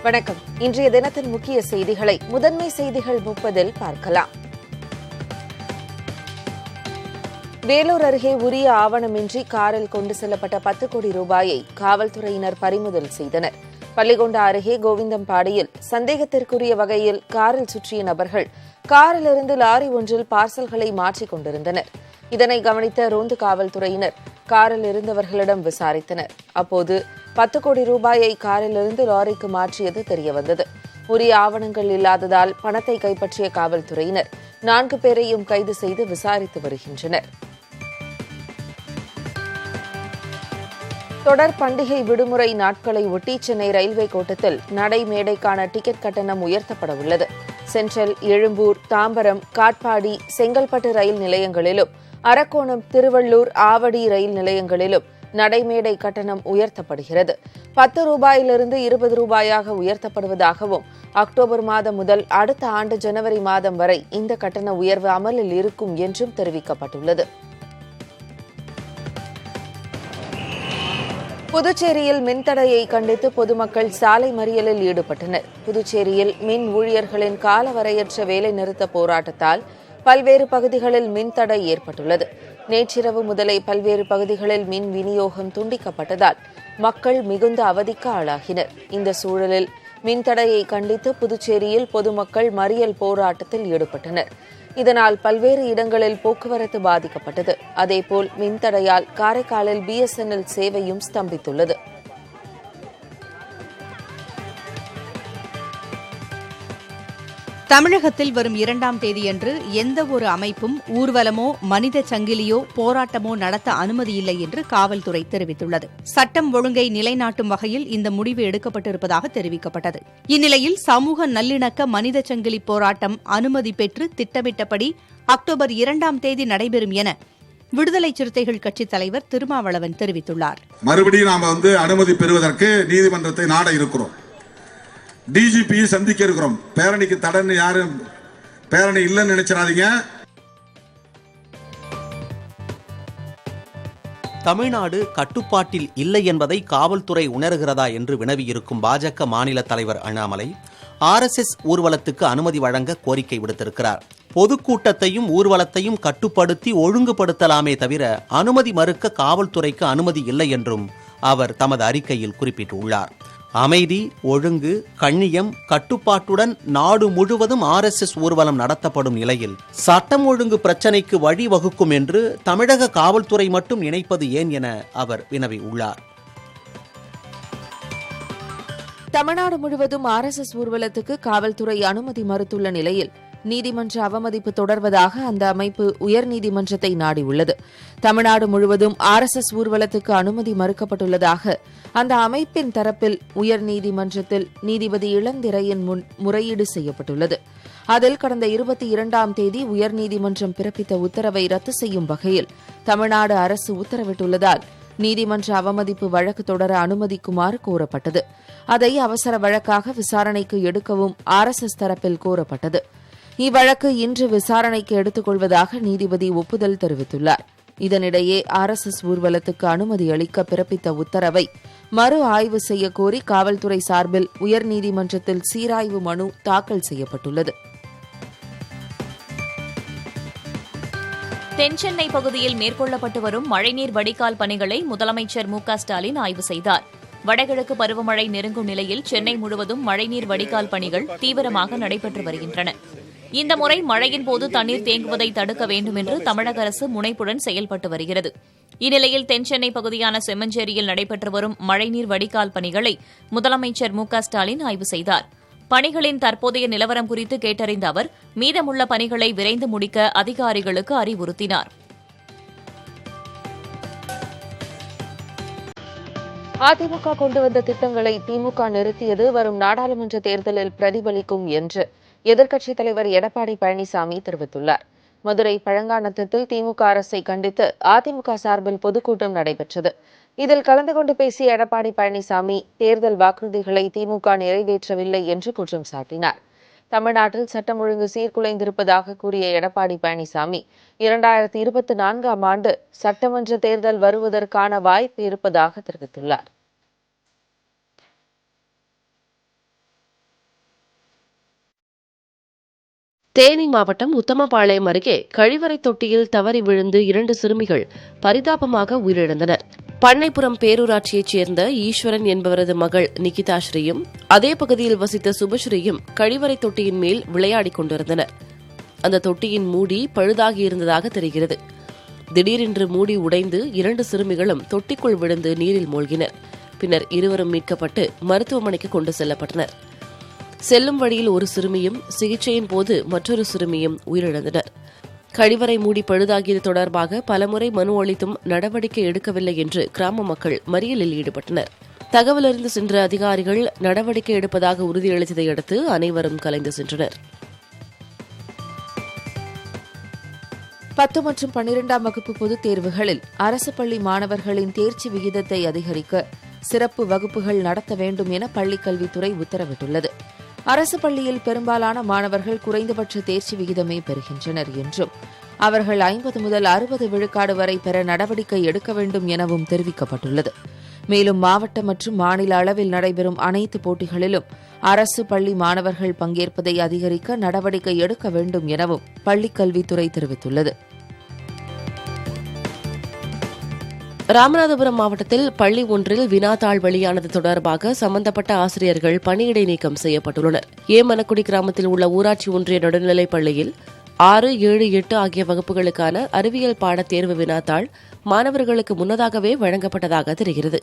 வணக்கம். இன்றைய தினத்தின் முக்கிய செய்திகளை முதன்மை செய்திகள் 30 பார்க்கலாம். வேலூர் அருகே உரிய ஆவணமின்றி காரில் கொண்டு செல்லப்பட்ட 10 கோடி ரூபாயை காவல்துறையினர் பறிமுதல் செய்தனர். பள்ளிகொண்டா அருகே கோவிந்தம்பாடியில் சந்தேகத்திற்குரிய வகையில் காரில் சுற்றிய நபர்கள் காரிலிருந்து லாரி ஒன்றில் பார்சல்களை மாற்றிக் கொண்டிருந்தனர். இதனை கவனித்த ரோந்து காவல்துறையினர் காரில் இருந்தவர்களிடம் விசாரித்தனர். அப்போது 10 கோடி ரூபாயை காரிலிருந்து லாரிக்கு மாற்றியது தெரியவந்தது. உரிய ஆவணங்கள் இல்லாததால் பணத்தை கைப்பற்றிய காவல்துறையினர் 4 பேரையும் கைது செய்து விசாரித்து வருகின்றனர். தொடர் பண்டிகை விடுமுறை நாட்களை ஒட்டி சென்னை ரயில்வே கோட்டத்தில் நடைமேடைக்கான டிக்கெட் கட்டணம் உயர்த்தப்பட உள்ளது. சென்ட்ரல், எழும்பூர், தாம்பரம், காட்பாடி, செங்கல்பட்டு ரயில் நிலையங்களிலும், அரக்கோணம், திருவள்ளூர், ஆவடி ரயில் நிலையங்களிலும் நடைமேடை கட்டணம் உயர்த்தப்படுகிறது. 10 ரூபாயிலிருந்து 20 ரூபாயாக உயர்த்தப்படுவதாகவும், அக்டோபர் மாதம் முதல் அடுத்த ஆண்டு ஜனவரி மாதம் வரை இந்த கட்டண உயர்வு அமலில் இருக்கும் என்றும் தெரிவிக்கப்பட்டுள்ளது. புதுச்சேரியில் மின்தடையை கண்டித்து பொதுமக்கள் சாலை மறியலில் ஈடுபட்டனர். புதுச்சேரியில் மின் ஊழியர்களின் காலவரையற்ற வேலைநிறுத்த போராட்டத்தால் பல்வேறு பகுதிகளில் மின்தடை ஏற்பட்டுள்ளது. நேற்றிரவு முதலே பல்வேறு பகுதிகளில் மின் விநியோகம் துண்டிக்கப்பட்டதால் மக்கள் மிகுந்த அவதிக்கு ஆளாகினர். இந்த சூழலில் மின்தடையை கண்டித்து புதுச்சேரியில் பொதுமக்கள் மறியல் போராட்டத்தில் ஈடுபட்டனர். இதனால் பல்வேறு இடங்களில் போக்குவரத்து பாதிக்கப்பட்டது. அதேபோல் மின்தடையால் காரைக்காலில் BSNL சேவையும் ஸ்தம்பித்துள்ளது. தமிழகத்தில் வரும் 2ஆம் தேதியன்று எந்த ஒரு அமைப்பும் ஊர்வலமோ மனித சங்கிலியோ போராட்டமோ நடத்த அனுமதியில்லை என்று காவல்துறை தெரிவித்துள்ளது. சட்டம் ஒழுங்கை நிலைநாட்டும் வகையில் இந்த முடிவு எடுக்கப்பட்டிருப்பதாக தெரிவிக்கப்பட்டது. இந்நிலையில் சமூக நல்லிணக்க மனித சங்கிலி போராட்டம் அனுமதி பெற்று திட்டமிட்டபடி அக்டோபர் 2ஆம் தேதி நடைபெறும் என விடுதலை சிறுத்தைகள் கட்சித் தலைவர் திருமாவளவன் தெரிவித்துள்ளார். மறுபடியும் நாம அனுமதி பெறுவதற்கு நீதிமன்றத்தை நாட இருக்கிறோம். DGP சந்திக்க இருக்கிறோம். பேரணிக்கு தடன்னு யாரும் பேரணி இல்லைன்னு நினைச்சிடாதீங்க. தமிழ்நாடு கட்டுப்பாட்டில் இல்லை என்பதை காவல்துறை உணர்கிறதா என்று வினவியிருக்கும் பாஜக மாநில தலைவர் அண்ணாமலை RSS ஊர்வலத்துக்கு அனுமதி வழங்க கோரிக்கை விடுத்திருக்கிறார். பொதுக்கூட்டத்தையும் ஊர்வலத்தையும் கட்டுப்படுத்தி ஒழுங்குபடுத்தலாமே தவிர அனுமதி மறுக்க காவல்துறைக்கு அனுமதி இல்லை என்றும் அவர் தமது அறிக்கையில் குறிப்பிட்டுள்ளார். அமைதி, ஒழுங்கு, கண்ணியம், கட்டுப்பாட்டுடன் நாடு முழுவதும் RSS ஊர்வலம் நடத்தப்படும் நிலையில் சட்டம் ஒழுங்கு பிரச்சினைக்கு வழிவகுக்கும் என்று தமிழக காவல்துறை மட்டும் நினைப்பது ஏன் என அவர் வினவியுள்ளார். தமிழ்நாடு முழுவதும் RSS ஊர்வலத்துக்கு காவல்துறை அனுமதி மறுத்துள்ள நிலையில் நீதிமன்ற அவமதிப்பு தொடர்வதாக அந்த அமைப்பு உயர்நீதிமன்றத்தை நாடியுள்ளது. தமிழ்நாடு முழுவதும் RSS ஊர்வலத்துக்கு அனுமதி மறுக்கப்பட்டுள்ளதாக அந்த அமைப்பின் தரப்பில் உயர்நீதிமன்றத்தில் நீதிபதி இளந்திரையின் முன் முறையீடு செய்யப்பட்டுள்ளது. அதில் கடந்த 22ஆம் தேதி உயர்நீதிமன்றம் பிறப்பித்த உத்தரவை ரத்து செய்யும் வகையில் தமிழ்நாடு அரசு உத்தரவிட்டுள்ளதால் நீதிமன்ற அவமதிப்பு வழக்கு தொடர அனுமதிக்குமாறு கோரப்பட்டது. அதை அவசர வழக்காக விசாரணைக்கு எடுக்கவும் RSS தரப்பில் கோரப்பட்டது. இவ்வழக்கு இன்று விசாரணைக்கு எடுத்துக் கொள்வதாக நீதிபதி ஒப்புதல் தெரிவித்துள்ளார். இதனிடையே RSS ஊர்வலத்துக்கு அனுமதி அளிக்க பிறப்பித்த உத்தரவை மறு ஆய்வு செய்ய கோரி காவல்துறை சார்பில் உயர்நீதிமன்றத்தில் சீராய்வு மனு தாக்கல் செய்யப்பட்டுள்ளது. தென்சென்னை பகுதியில் மேற்கொள்ளப்பட்டு வரும் மழைநீர் வடிகால் பணிகளை முதலமைச்சர் MK ஸ்டாலின் ஆய்வு செய்தார். வடகிழக்கு பருவமழை நெருங்கும் நிலையில் சென்னை முழுவதும் மழைநீர் வடிகால் பணிகள் தீவிரமாக நடைபெற்று வருகின்றன. இந்த முறை மழையின் போது தண்ணீர் தேங்குவதை தடுக்க வேண்டும் என்று தமிழக அரசு முனைப்புடன் செயல்பட்டு வருகிறது. இந்நிலையில் தென்சென்னை பகுதியான செம்மஞ்சேரியில் நடைபெற்று வரும் மழைநீர் வடிகால் பணிகளை முதலமைச்சர் MK ஸ்டாலின் ஆய்வு செய்தார். பணிகளின் தற்போதைய நிலவரம் குறித்து கேட்டறிந்த அவர் மீதமுள்ள பணிகளை விரைந்து முடிக்க அதிகாரிகளுக்கு அறிவுறுத்தினார். அதிமுக கொண்டு வந்த திட்டங்களை திமுக நிறுத்தியது வரும் நாடாளுமன்ற தேர்தலில் பிரதிபலிக்கும் என்று எதிர்க்கட்சித் தலைவர் எடப்பாடி பழனிசாமி தெரிவித்துள்ளார். மதுரை பழங்காநத்தத்தில் திமுக அரசை கண்டித்து அதிமுக சார்பில் பொதுக்கூட்டம் நடைபெற்றது. இதில் கலந்து கொண்டு பேசிய எடப்பாடி பழனிசாமி தேர்தல் வாக்குறுதிகளை திமுக நிறைவேற்றவில்லை என்று குற்றம் சாட்டினார். தமிழ்நாட்டில் சட்டம் ஒழுங்கு சீர்குலைந்திருப்பதாக கூறிய எடப்பாடி பழனிசாமி 2024ஆம் ஆண்டு சட்டமன்ற தேர்தல் வருவதற்கான வாய்ப்பு இருப்பதாக தெரிவித்துள்ளார். தேனி மாவட்டம் உத்தமபாளையம் அருகே கழிவறை தொட்டியில் தவறி விழுந்து 2 சிறுமிகள் பரிதாபமாக உயிரிழந்தனர். பண்ணைப்புறம் பேரூராட்சியைச் சேர்ந்த ஈஸ்வரன் என்பவரது மகள் நிகிதாஸ்ரீயும் அதே பகுதியில் வசித்த சுபஸ்ரீயும் கழிவறை தொட்டியின் மேல் விளையாடிக் கொண்டிருந்தனர். அந்த தொட்டியின் மூடி பழுதாகியிருந்ததாக தெரிகிறது. திடீரென்று மூடி உடைந்து 2 சிறுமிகளும் தொட்டிக்குள் விழுந்து நீரில் மூழ்கினர். பின்னர் இருவரும் மீட்கப்பட்டு மருத்துவமனைக்கு கொண்டு செல்லப்பட்டனர். செல்லும் வழியில் ஒரு சிறுமியும் சிகிச்சையின் போது மற்றொரு சிறுமியும் உயிரிழந்தனர். கழிவறை மூடி பழுதாகியது தொடர்பாக பலமுறை மனு அளித்தும் நடவடிக்கை எடுக்கவில்லை என்று கிராம மக்கள் மறியலில் ஈடுபட்டனர். தகவலறிந்து சென்ற அதிகாரிகள் நடவடிக்கை எடுப்பதாக உறுதியளித்ததை அடுத்து அனைவரும் கலைந்து சென்றனர். 10 மற்றும் 12ஆம் வகுப்பு பொதுத் தேர்வுகளில் அரசு பள்ளி மாணவர்களின் தேர்ச்சி விகிதத்தை அதிகரிக்க சிறப்பு வகுப்புகள் நடத்த வேண்டும் என பள்ளிக்கல்வித்துறை உத்தரவிட்டுள்ளது. அரசு பள்ளியில் பெரும்பாலான மாணவர்கள் குறைந்தபட்ச தேர்ச்சி விகிதமே பெறுகின்றனர் என்றும் அவர்கள் 50 முதல் 60 விழுக்காடு வரை பெற நடவடிக்கை எடுக்க வேண்டும் எனவும் தெரிவிக்கப்பட்டுள்ளது. மேலும் மாவட்ட மற்றும் மாநில அளவில் நடைபெறும் அனைத்து போட்டிகளிலும் அரசு பள்ளி மாணவர்கள் பங்கேற்பதை அதிகரிக்க நடவடிக்கை எடுக்க வேண்டும் எனவும் பள்ளிக்கல்வித்துறை தெரிவித்துள்ளது. ராமநாதபுரம் மாவட்டத்தில் பள்ளி ஒன்றில் வினாத்தாள் வெளியானது தொடர்பாக சம்பந்தப்பட்ட ஆசிரியர்கள் பணியிடை நீக்கம் செய்யப்பட்டுள்ளனர். ஏமனக்குடி கிராமத்தில் உள்ள ஊராட்சி ஒன்றிய நடுநிலைப் பள்ளியில் 6, 7, 8 ஆகிய வகுப்புகளுக்கான அறிவியல் பாடத் தேர்வு வினாத்தாள் மாணவர்களுக்கு முன்னதாகவே வழங்கப்பட்டதாக தெரிகிறது.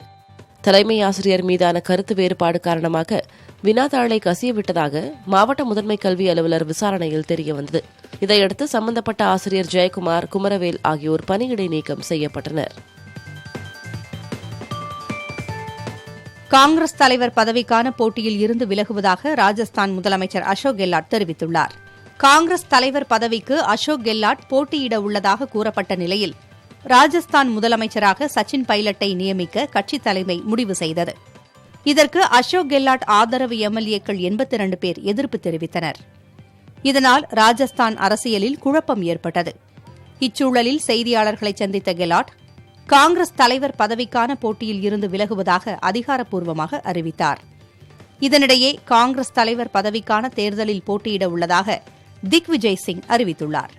தலைமை ஆசிரியர் மீதான கருத்து வேறுபாடு காரணமாக வினாத்தாளை கசியவிட்டதாக மாவட்ட முதன்மை கல்வி அலுவலர் விசாரணையில் தெரியவந்தது. இதையடுத்து சம்பந்தப்பட்ட ஆசிரியர் ஜெயக்குமார், குமரவேல் ஆகியோர் பணியிடை நீக்கம் செய்யப்பட்டனர். காங்கிரஸ் தலைவர் பதவிக்கான போட்டியில் இருந்து விலகுவதாக ராஜஸ்தான் முதலமைச்சர் அசோக் கெலாட் தெரிவித்துள்ளார். காங்கிரஸ் தலைவர் பதவிக்கு அசோக் கெலாட் போட்டியிட உள்ளதாக கூறப்பட்ட நிலையில் ராஜஸ்தான் முதலமைச்சராக சச்சின் பைலட்டை நியமிக்க கட்சித் தலைமை முடிவு செய்தது. இதற்கு அசோக் கெலாட் ஆதரவு எம்எல்ஏக்கள் 82 பேர் எதிர்ப்பு தெரிவித்தனர். இதனால் ராஜஸ்தான் அரசியலில் குழப்பம் ஏற்பட்டது. இச்சூழலில் செய்தியாளர்களை சந்தித்த கெலாட் காங்கிரஸ் தலைவர் பதவிக்கான போட்டியில் இருந்து விலகுவதாக அதிகாரப்பூர்வமாக அறிவித்தார். இதனிடையே காங்கிரஸ் தலைவர் பதவிக்கான தேர்தலில் போட்டியிட உள்ளதாக திக்விஜய் சிங் அறிவித்துள்ளார்.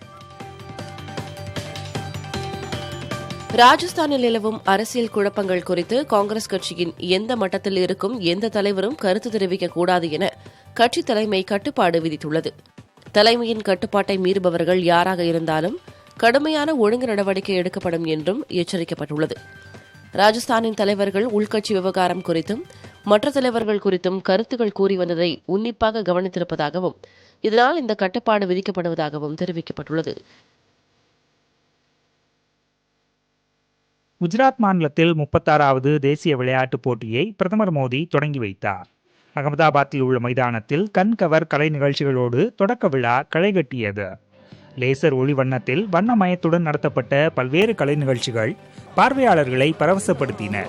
ராஜஸ்தானில் நிலவும் அரசியல் குழப்பங்கள் குறித்து காங்கிரஸ் கட்சியின் எந்த மட்டத்தில் இருக்கும் எந்த தலைவரும் கருத்து தெரிவிக்கக்கூடாது என கட்சித் தலைமை கட்டுப்பாடு விதித்துள்ளது. தலைமையின் கட்டுப்பாட்டை மீறுபவர்கள் யாராக இருந்தாலும் கடுமையான ஒழுங்கு நடவடிக்கை எடுக்கப்படும் என்றும் எச்சரிக்கப்பட்டுள்ளது. ராஜஸ்தானின் தலைவர்கள் உள்கட்சி விவகாரம் குறித்தும் மற்ற தலைவர்கள் குறித்தும் கருத்துக்கள் கூறி வந்ததை உன்னிப்பாக கவனித்திருப்பதாகவும் இதனால் இந்த கட்டுப்பாடு விதிக்கப்படுவதாகவும் தெரிவிக்கப்பட்டுள்ளது. குஜராத் மாநிலத்தில் 36வது தேசிய விளையாட்டுப் போட்டியை பிரதமர் மோடி தொடங்கி வைத்தார். அகமதாபாத்தில் உள்ள மைதானத்தில் கண்கவர் கலை நிகழ்ச்சிகளோடு தொடக்க விழா களைகட்டியது. லேசர் ஒளி வண்ணத்தில் வண்ணமயத்துடன் நடத்தப்பட்ட பல்வேறு கலை நிகழ்ச்சிகள் பார்வையாளர்களை பரவசப்படுத்தின.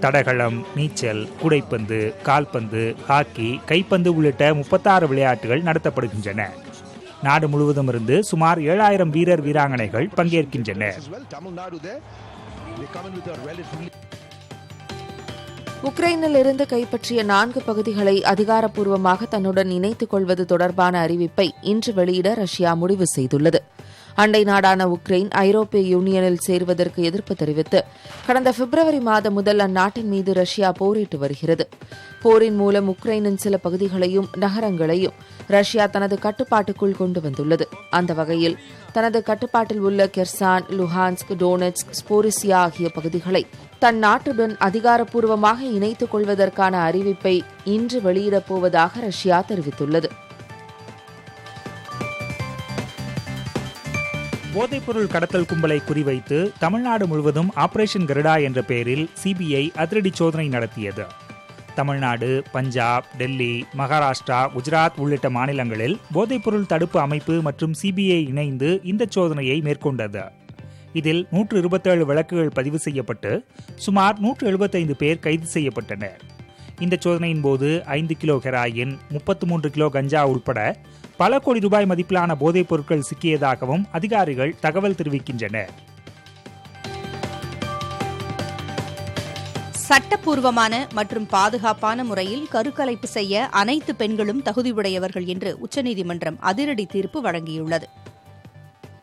தடகளம், நீச்சல், கூடைப்பந்து, கால்பந்து, ஹாக்கி, கைப்பந்து உள்ளிட்ட 36 விளையாட்டுகள் நடத்தப்படுகின்றன. நாடு முழுவதும் இருந்து சுமார் 7000 வீரர் வீராங்கனைகள் பங்கேற்கின்றனர். உக்ரைனில் இருந்து கைப்பற்றிய 4 பகுதிகளை அதிகாரப்பூர்வமாக தன்னுடன் இணைத்துக் கொள்வது தொடர்பான அறிவிப்பை இன்று வெளியிட ரஷ்யா முடிவு செய்துள்ளது. அண்டை நாடான உக்ரைன் ஐரோப்பிய யூனியனில் சேருவதற்கு எதிர்ப்பு தெரிவித்து கடந்த பிப்ரவரி மாதம் முதல் அந்நாட்டின் மீது ரஷ்யா போரிட்டு வருகிறது. போரின் மூலம் உக்ரைனின் சில பகுதிகளையும் நகரங்களையும் ரஷ்யா தனது கட்டுப்பாட்டுக்குள் கொண்டு வந்துள்ளது. அந்த வகையில் தனது கட்டுப்பாட்டில் உள்ள கெர்சான், லுஹான்ஸ்க், டோனெட்ஸ்க், ஸ்போரிசியா ஆகிய பகுதிகளை தன் நாட்டுடன் அதிகாரப்பூர்வமாக இணைத்துக் கொள்வதற்கான அறிவிப்பை இன்று வெளியிடப் போவதாக ரஷ்யா தெரிவித்துள்ளது. போதைப்பொருள் கடத்தல் கும்பலை குறிவைத்து தமிழ்நாடு முழுவதும் ஆபரேஷன் கருடா என்ற பெயரில் சிபிஐ அதிரடி சோதனை நடத்தியது. தமிழ்நாடு, பஞ்சாப், டெல்லி, மகாராஷ்டிரா, குஜராத் உள்ளிட்ட மாநிலங்களில் போதைப்பொருள் தடுப்பு அமைப்பு மற்றும் சிபிஐ இணைந்து இந்த சோதனையை மேற்கொண்டது. இதில் 127 வழக்குகள் பதிவு செய்யப்பட்டு சுமார் 175 பேர் கைது செய்யப்பட்டனர். இந்த சோதனையின் போது 5 கிலோ ஹெராயின், 33 கிலோ கஞ்சா உட்பட பல கோடி ரூபாய் மதிப்பிலான போதைப் பொருட்கள் சிக்கியதாகவும் அதிகாரிகள் தகவல் தெரிவிக்கின்றனர். சட்டப்பூர்வமான மற்றும் பாதுகாப்பான முறையில் கருக்கலைப்பு செய்ய அனைத்து பெண்களும் தகுதியுடையவர்கள் என்று உச்சநீதிமன்றம் அதிரடி தீர்ப்பு வழங்கியுள்ளது.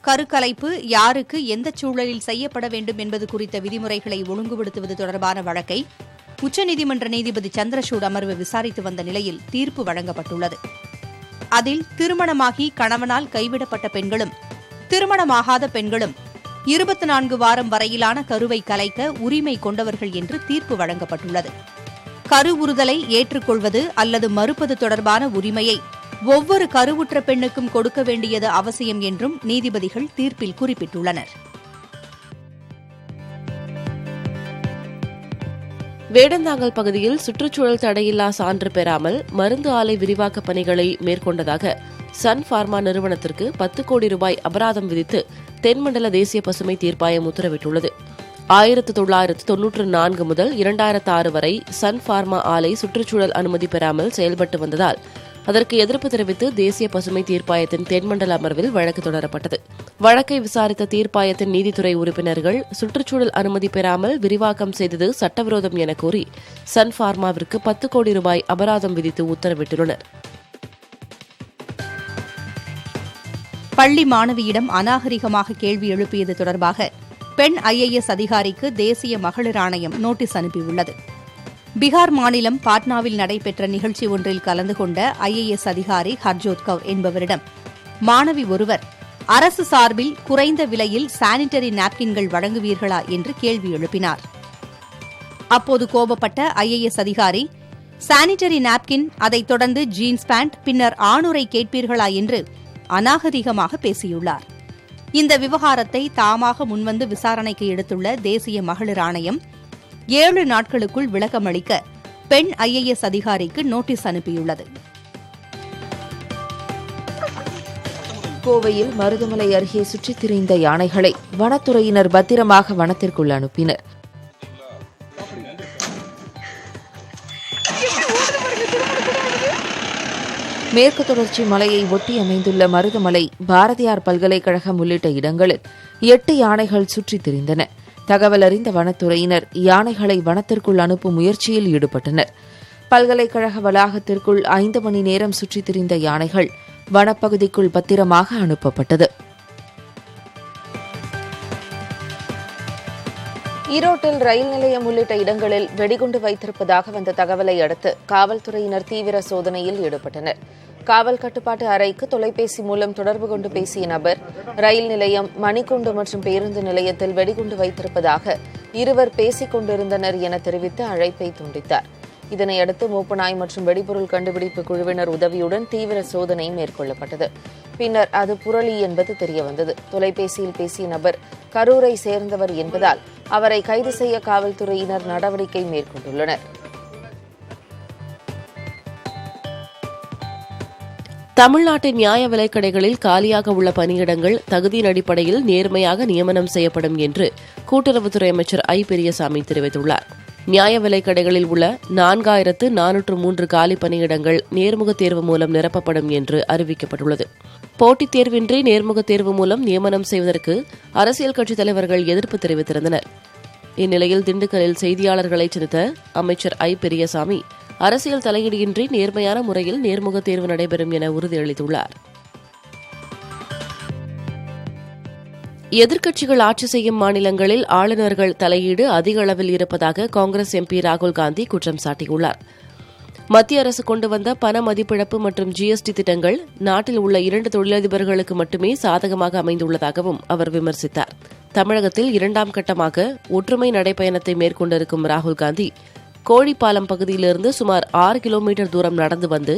கருக்கலைப்பு யாருக்கு எந்த சூழலில் செய்யப்பட வேண்டும் என்பது குறித்த விதிமுறைகளை ஒழுங்குபடுத்துவது தொடர்பான வழக்கை உச்சநீதிமன்ற நீதிபதி சந்திரசூட் அமர்வு விசாரித்து வந்த நிலையில் தீர்ப்பு வழங்கப்பட்டுள்ளது. அதில் திருமணமாகி கணவனால் கைவிடப்பட்ட பெண்களும் திருமணமாகாத பெண்களும் 24 வாரம் வரையிலான கருவை கலைக்க உரிமை கொண்டவர்கள் என்று தீர்ப்பு வழங்கப்பட்டுள்ளது. கருவுறுதலை ஏற்றுக்கொள்வது அல்லது மறுப்பது தொடர்பான உரிமையை ஒவ்வொரு கருவுற்ற பெண்ணுக்கும் கொடுக்க வேண்டியது அவசியம் என்றும் நீதிபதிகள் தீர்ப்பில் குறிப்பிட்டுள்ளனர். வேடந்தாங்கல் பகுதியில் சுற்றுச்சூழல் தடையில்லா சான்று பெறாமல் மருந்து ஆலை விரிவாக்க பணிகளை மேற்கொண்டதாக சன் பார்மா நிறுவனத்திற்கு 10 கோடி ரூபாய் அபராதம் விதித்து தென்மண்டல தேசிய பசுமை தீர்ப்பாயம் உத்தரவிட்டுள்ளது. 1994 முதல் 2006 வரை சன் பார்மா ஆலை சுற்றுச்சூழல் அனுமதி பெறாமல் செயல்பட்டு வந்ததால் அதற்கு எதிர்ப்பு தெரிவித்து தேசிய பசுமை தீர்ப்பாயத்தின் தென்மண்டல அமர்வில் வழக்கு தொடரப்பட்டது. வழக்கை விசாரித்த தீர்ப்பாயத்தின் நீதித்துறை உறுப்பினர்கள் சுற்றுச்சூழல் அனுமதி பெறாமல் விரிவாக்கம் செய்தது சட்டவிரோதம் என கூறி சன் பார்மாவிற்கு 10 கோடி ரூபாய் அபராதம் விதித்து உத்தரவிட்டுள்ளனர். பள்ளி மாணவியிடம் அநாகரிகமாக கேள்வி எழுப்பியது தொடர்பாக பெண் IAS அதிகாரிக்கு தேசிய மகளிர் ஆணையம் நோட்டீஸ் அனுப்பியுள்ளது. பீகார் மாநிலம் பாட்னாவில் நடைபெற்ற நிகழ்ச்சி ஒன்றில் கலந்து கொண்ட IAS அதிகாரி ஹர்ஜோத் கவுர் என்பவரிடம் மாணவி ஒருவர் அரசு சார்பில் குறைந்த விலையில் சானிட்டரி நாப்கின்கள் வழங்குவீர்களா என்று கேள்வி எழுப்பினார். அப்போது கோபப்பட்ட IAS அதிகாரி, சானிட்டரி நாப்கின், அதைத் தொடர்ந்து ஜீன்ஸ் பேண்ட், பின்னர் ஆணுரை கேட்பீர்களா என்று அநாகரிகமாக பேசியுள்ளார். இந்த விவகாரத்தை தாமாக முன்வந்து விசாரணைக்கு எடுத்துள்ள தேசிய மகளிர் ஆணையம் 7 நாட்களுக்குள் விளக்கமளிக்க பெண் IAS அதிகாரிக்கு நோட்டீஸ் அனுப்பியுள்ளது. கோவையில் மருதமலை அருகே சுற்றித் திரிந்த யானைகளை வனத்துறையினர் பத்திரமாக வனத்திற்குள் அனுப்பினர். மேற்கு தொடர்ச்சி மலையை ஒட்டி அமைந்துள்ள மருதமலை, பாரதியார் பல்கலைக்கழகம் உள்ளிட்ட இடங்களில் 8 யானைகள் சுற்றித் திரிந்தன. தகவல் அறிந்த வனத்துறையினர் யானைகளை வனத்திற்குள் அனுப்பும் முயற்சியில் ஈடுபட்டனர். பல்கலைக்கழக வளாகத்திற்குள் 5 மணி நேரம் சுற்றித் திரிந்த யானைகள் வனப்பகுதிக்குள் பத்திரமாக அனுப்பப்பட்டது. ஈரோட்டில் ரயில் நிலையம் உள்ளிட்ட இடங்களில் வெடிகுண்டு வைத்திருப்பதாக வந்த தகவலை அடுத்து காவல்துறையினர் தீவிர சோதனையில் ஈடுபட்டனர். காவல் கட்டுப்பாட்டு அறைக்கு தொலைபேசி மூலம் தொடர்பு கொண்டு பேசிய நபர் ரயில் நிலையம், மணிக்கூண்டு மற்றும் பேருந்து நிலையத்தில் வெடிகுண்டு வைத்திருப்பதாக இருவர் பேசிக் கொண்டிருந்தனர் என தெரிவித்து அழைப்பை துண்டித்தார். இதனையடுத்து மூப்பநாய் மற்றும் வெடிபொருள் கண்டுபிடிப்பு குழுவினர் உதவியுடன் தீவிர சோதனை மேற்கொள்ளப்பட்டது. பின்னர் அது புரளி என்பது தெரியவந்தது. தொலைபேசியில் பேசிய நபர் கரூரை சேர்ந்தவர் என்பதால் அவரை கைது செய்ய காவல்துறையினர் நடவடிக்கை மேற்கொண்டுள்ளனர். தமிழ்நாட்டின் நியாய விலைக்கடைகளில் காலியாக உள்ள பணியிடங்கள் தகுதியின் அடிப்படையில் நேர்மையாக நியமனம் செய்யப்படும் என்று கூட்டுறவுத்துறை அமைச்சர் ஐ. பெரியசாமி தெரிவித்துள்ளார். நியாய விலைக்கடைகளில் உள்ள 4403 காலி பணியிடங்கள் நேர்முகத் தேர்வு மூலம் நிரப்பப்படும் என்று அறிவிக்கப்பட்டுள்ளது. போட்டித் தேர்வின்றி நேர்முகத் தேர்வு மூலம் நியமனம் செய்வதற்கு அரசியல் கட்சித் தலைவர்கள் எதிர்ப்பு தெரிவித்திருந்தனர். இந்நிலையில் திண்டுக்கல்லில் செய்தியாளர்களை சந்தித்த அமைச்சர் ஐ. பெரியசாமி அரசியல் தலையீடின்றி நேர்மையான முறையில் நேர்முகத் தேர்வு நடைபெறும் என உறுதியளித்துள்ளார். எதிர்க்கட்சிகள் ஆட்சி செய்யும் மாநிலங்களில் ஆளுநர்கள் தலையீடு அதிக அளவில் இருப்பதாக காங்கிரஸ் MP ராகுல் காந்தி குற்றம் சாட்டியுள்ளார். மத்திய அரசு கொண்டு வந்த பண மதிப்பிழப்பு மற்றும் GST திட்டங்கள் நாட்டில் உள்ள 2 தொழிலதிபர்களுக்கு மட்டுமே சாதகமாக அமைந்துள்ளதாகவும் அவர் விமர்சித்தார். தமிழகத்தில் 2ஆம் கட்டமாக ஒற்றுமை நடைப்பயணத்தை மேற்கொண்டிருக்கும் ராகுல் காந்தி கோழிப்பாலம் பகுதியிலிருந்து சுமார் 6 கிலோமீட்டர் தூரம் நடந்து வந்து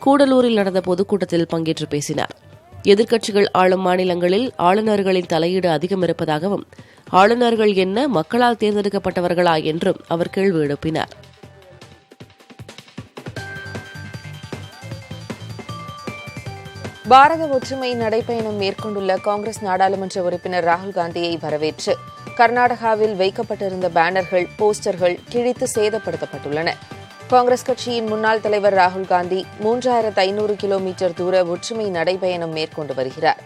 கூடலூரில் நடந்த பொதுக்கூட்டத்தில் பங்கேற்று பேசினார். எதிர்க்கட்சிகள் ஆளும் மாநிலங்களில் ஆளுநர்களின் தலையீடு அதிகம் இருப்பதாகவும் ஆளுநர்கள் என்ன மக்களால் தேர்ந்தெடுக்கப்பட்டவர்களா என்றும் அவர் கேள்வி எழுப்பினார். பாரத ஒற்றுமை நடைப்பயணம் மேற்கொண்டுள்ள காங்கிரஸ் நாடாளுமன்ற உறுப்பினர் ராகுல் காந்தியை வரவேற்று கர்நாடகாவில் வைக்கப்பட்டிருந்த பேனர்கள், போஸ்டர்கள் கிழித்து சேதப்படுத்தப்பட்டுள்ளன. காங்கிரஸ் கட்சியின் முன்னாள் தலைவர் ராகுல் காந்தி 3500 கிலோமீட்டர் தூர ஒற்றுமை நடைப்பயணம் மேற்கொண்டு வருகிறார்.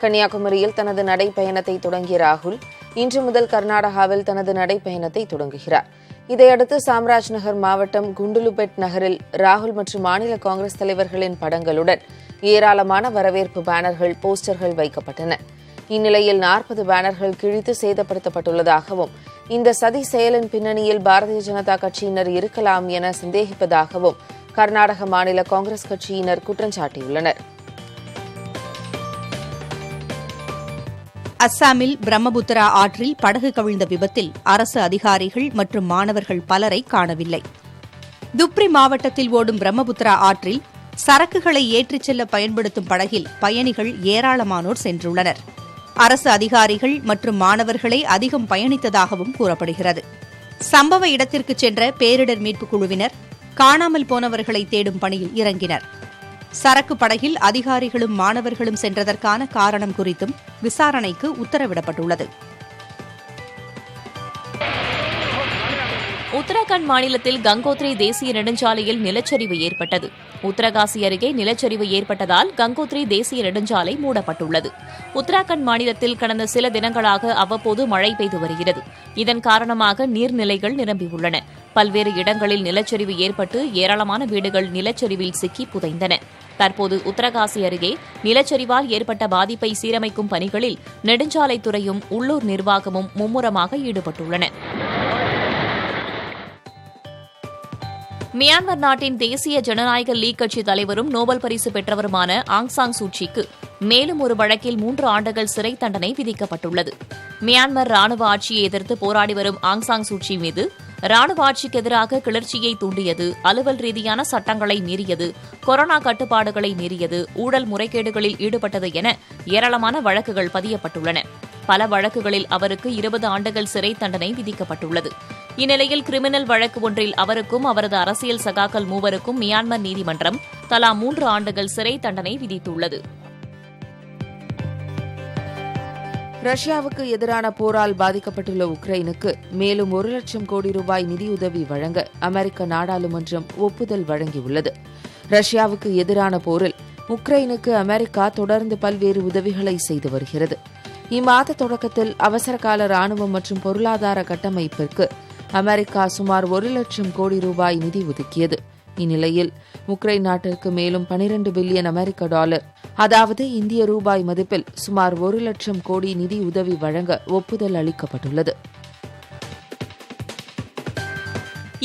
கன்னியாகுமரியில் தனது நடைப்பயணத்தை தொடங்கிய ராகுல் இன்று முதல் கர்நாடகாவில் தனது நடைப்பயணத்தை தொடங்குகிறார். இதையடுத்து சாம்ராஜ் நகர் மாவட்டம் குண்டுலுபெட் நகரில் ராகுல் மற்றும் மாநில காங்கிரஸ் தலைவர்களின் படங்களுடன் ஏராளமான வரவேற்பு பேனர்கள், போஸ்டர்கள் வைக்கப்பட்டன. இந்நிலையில் 40 பேனர்கள் கிழித்து சேதப்படுத்தப்பட்டுள்ளதாகவும், இந்த சதி செயலின் பின்னணியில் பாரதிய ஜனதா கட்சியினர் இருக்கலாம் என சந்தேகிப்பதாகவும் கர்நாடக மாநில காங்கிரஸ் கட்சியினர் குற்றம் சாட்டியுள்ளனர். அஸ்ஸாமில் பிரம்மபுத்திரா ஆற்றில் படகு கவிழ்ந்த விபத்தில் அரசு அதிகாரிகள் மற்றும் மாணவர்கள் பலரை காணவில்லை. துப்ரி மாவட்டத்தில் ஓடும் பிரம்மபுத்திரா ஆற்றில் சரக்குகளை ஏற்றிச் செல்ல பயன்படுத்தும் படகில் பயணிகள் ஏராளமானோர் சென்றுள்ளனர். அரசு அதிகாரிகள் மற்றும் மாணவர்களே அதிகம் பயணித்ததாகவும் கூறப்படுகிறது. சம்பவ இடத்திற்கு சென்ற பேரிடர் மீட்புக் குழுவினர் காணாமல் போனவர்களை தேடும் பணியில் இறங்கினர். சரக்கு படகில் அதிகாரிகளும் மாணவர்களும் சென்றதற்கான காரணம் குறித்தும் விசாரணைக்கு உத்தரவிடப்பட்டுள்ளது. உத்தரகாண்ட் மாநிலத்தில் கங்கோத்ரி தேசிய நெடுஞ்சாலையில் நிலச்சரிவு ஏற்பட்டது. உத்தரகாசி அருகே நிலச்சரிவு ஏற்பட்டதால் கங்கோத்ரி தேசிய நெடுஞ்சாலை மூடப்பட்டுள்ளது. உத்தரகாண்ட் மாநிலத்தில் கடந்த சில தினங்களாக அவ்வப்போது மழை பெய்து வருகிறது. இதன் காரணமாக நீர்நிலைகள் நிரம்பியுள்ளன. பல்வேறு இடங்களில் நிலச்சரிவு ஏற்பட்டு ஏராளமான வீடுகள் நிலச்சரிவில் சிக்கி புதைந்தன. தற்போது உத்தரகாசி அருகே நிலச்சரிவால் ஏற்பட்ட பாதிப்பை சீரமைக்கும் பணிகளில் நெடுஞ்சாலைத்துறையும் உள்ளூர் நிர்வாகமும் மும்முரமாக ஈடுபட்டுள்ளன. மியான்மர் நாட்டின் தேசிய ஜனநாயக லீக் கட்சி தலைவரும் நோபல் பரிசு பெற்றவருமான ஆங் சாங் சூச்சிக்கு மேலும் ஒரு வழக்கில் 3 ஆண்டுகள் சிறை தண்டனை விதிக்கப்பட்டுள்ளது. மியான்மர் ராணுவ ஆட்சியை எதிர்த்து போராடி வரும் ஆங் சாங் சூச்சி மீது ராணுவ ஆட்சிக்கு எதிராக கிளர்ச்சியை தூண்டியது, அலுவல் ரீதியான சட்டங்களை மீறியது, கொரோனா கட்டுப்பாடுகளை மீறியது, ஊழல் முறைகேடுகளில் ஈடுபட்டது என ஏராளமான வழக்குகள் பதியப்பட்டுள்ளன. பல வழக்குகளில் அவருக்கு 20 ஆண்டுகள் சிறை தண்டனை விதிக்கப்பட்டுள்ளது. இந்நிலையில் கிரிமினல் வழக்கு ஒன்றில் அவருக்கும் அவரது அரசியல் சகாக்கள் 3 மியான்மர் நீதிமன்றம் தலா 3 ஆண்டுகள் சிறை தண்டனை விதித்துள்ளது. ரஷ்யாவுக்கு எதிரான போரால் பாதிக்கப்பட்டுள்ள உக்ரைனுக்கு மேலும் 1 லட்சம் கோடி ரூபாய் நிதியுதவி வழங்க அமெரிக்க நாடாளுமன்றம் ஒப்புதல் வழங்கியுள்ளது. ரஷ்யாவுக்கு எதிரான போரில் உக்ரைனுக்கு அமெரிக்கா தொடர்ந்து பல்வேறு உதவிகளை செய்து வருகிறது. இம்மாத தொடக்கத்தில் அவசரகால ராணுவம் மற்றும் பொருளாதார கட்டமைப்பிற்கு அமெரிக்கா சுமார் 1 லட்சம் கோடி ரூபாய் நிதி ஒதுக்கியது. இந்நிலையில் உக்ரைன் நாட்டிற்கு மேலும் 12 பில்லியன் அமெரிக்க டாலர், அதாவது இந்திய ரூபாய் மதிப்பில் சுமார் 1 லட்சம் கோடி நிதி உதவி வழங்க ஒப்புதல் அளிக்கப்பட்டுள்ளது.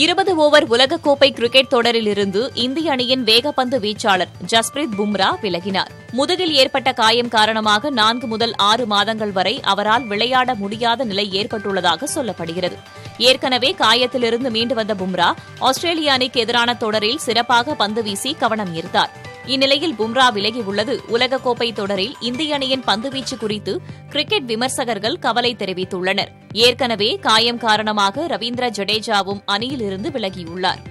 20 ஓவர் உலகக்கோப்பை கிரிக்கெட் தொடரிலிருந்து இந்திய அணியின் வேகப்பந்து வீச்சாளர் ஜஸ்பிரீத் பும்ரா விலகினார். முதுகில் ஏற்பட்ட காயம் காரணமாக 4 முதல் 6 மாதங்கள் வரை அவரால் விளையாட முடியாத நிலை ஏற்பட்டுள்ளதாக சொல்லப்படுகிறது. ஏற்கனவே காயத்திலிருந்து மீண்டு வந்த பும்ரா ஆஸ்திரேலிய அணிக்கு எதிரான தொடரில் சிறப்பாக பந்து வீசி கவனம் ஈர்த்தார். இந்நிலையில் பும்ரா விலகியுள்ளது உலகக்கோப்பை தொடரில் இந்திய அணியின் பந்துவீச்சு குறித்து கிரிக்கெட் விமர்சகர்கள் கவலை தெரிவித்துள்ளனர். ஏற்கனவே காயம் காரணமாக ரவீந்திர ஜடேஜாவும் அணியிலிருந்து விலகியுள்ளார்.